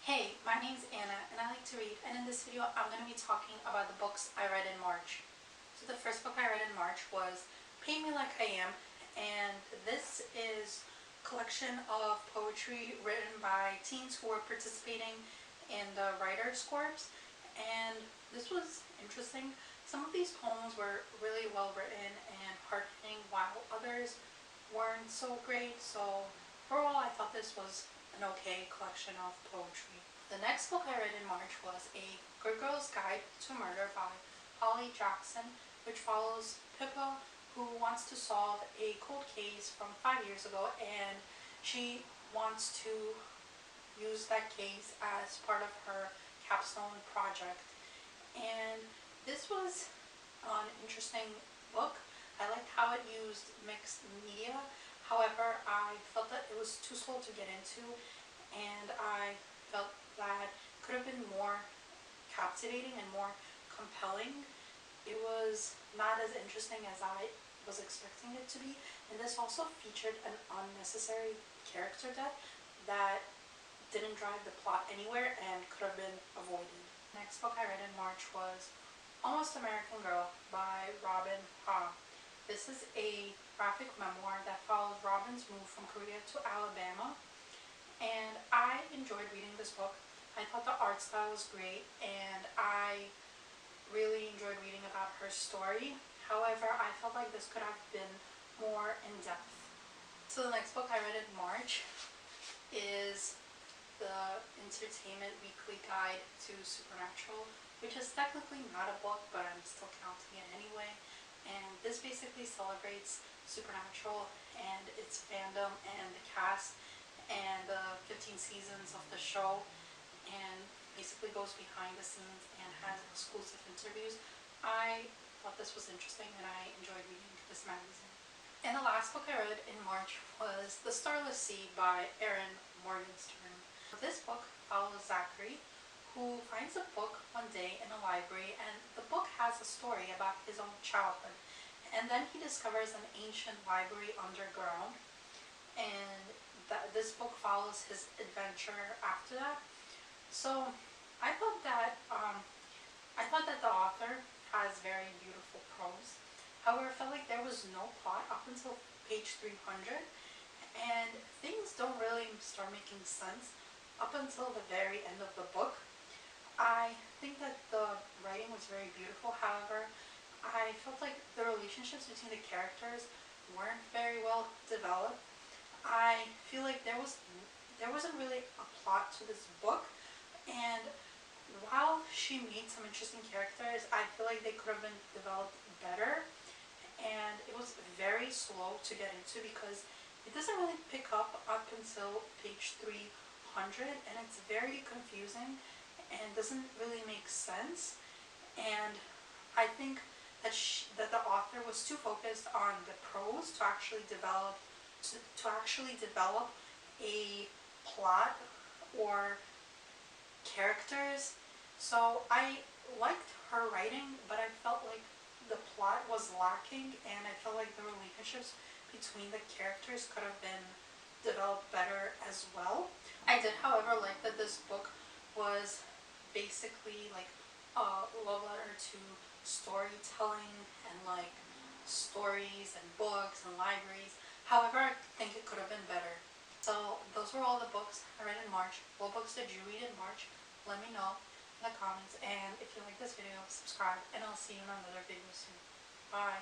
Hey, my name's Anna and I like to read, and in this video I'm going to be talking about the books I read in March. So the first book I read in March was Paint Me Like I Am, and this is a collection of poetry written by teens who were participating in the WritersCorps, and this was interesting. Some of these poems were really well written and heart-hitting, while others weren't so great, so overall I thought this was an okay collection of poetry. The next book I read in March was A Good Girl's Guide to Murder by Holly Jackson, which follows Pippa, who wants to solve a cold case from 5 years ago, and she wants to use that case as part of her capstone project. And this was an interesting book. I liked how it used mixed media. However, I felt that it was too slow to get into, and I felt that it could have been more captivating and more compelling. It was not as interesting as I was expecting it to be, and this also featured an unnecessary character death that didn't drive the plot anywhere and could have been avoided. The next book I read in March was Almost American Girl by Robin Ha. This is a graphic memoir that follows Robin's move from Korea to Alabama, and I enjoyed reading this book. I thought the art style was great, and I really enjoyed reading about her story. However, I felt like this could have been more in depth. So the next book I read in March is the Entertainment Weekly Guide to Supernatural, which is technically not a book, but I'm still counting it anyway. And this basically celebrates Supernatural and its fandom and the cast and the 15 seasons of the show, and basically goes behind the scenes and has exclusive interviews. I thought this was interesting and I enjoyed reading this magazine. And the last book I read in March was The Starless Seed by Erin Morgenstern. This book follows Zachary, who finds a book one day in a library, and the book has a story about his own childhood. And then he discovers an ancient library underground, and this book follows his adventure after that. So I thought that the author has very beautiful prose. However, I felt like there was no plot up until page 300, and things don't really start making sense up until the very end of the book. I think that the writing was very beautiful. However, I felt like the relationships between the characters weren't very well developed. I feel like there wasn't really a plot to this book, and while she made some interesting characters, I feel like they could have been developed better, and it was very slow to get into because it doesn't really pick up until page 300, and it's very confusing and doesn't really make sense. And I think that the author was too focused on the prose to actually develop a plot or characters. So I liked her writing, but I felt like the plot was lacking, and I felt like the relationships between the characters could have been developed better as well. I did, however, like that this book was basically like a love letter to storytelling and like stories and books and libraries. However, I think it could have been better. So those were all the books I read in March. What books did you read in March? Let me know in the comments, and if you like this video, subscribe, and I'll see you in another video soon. Bye.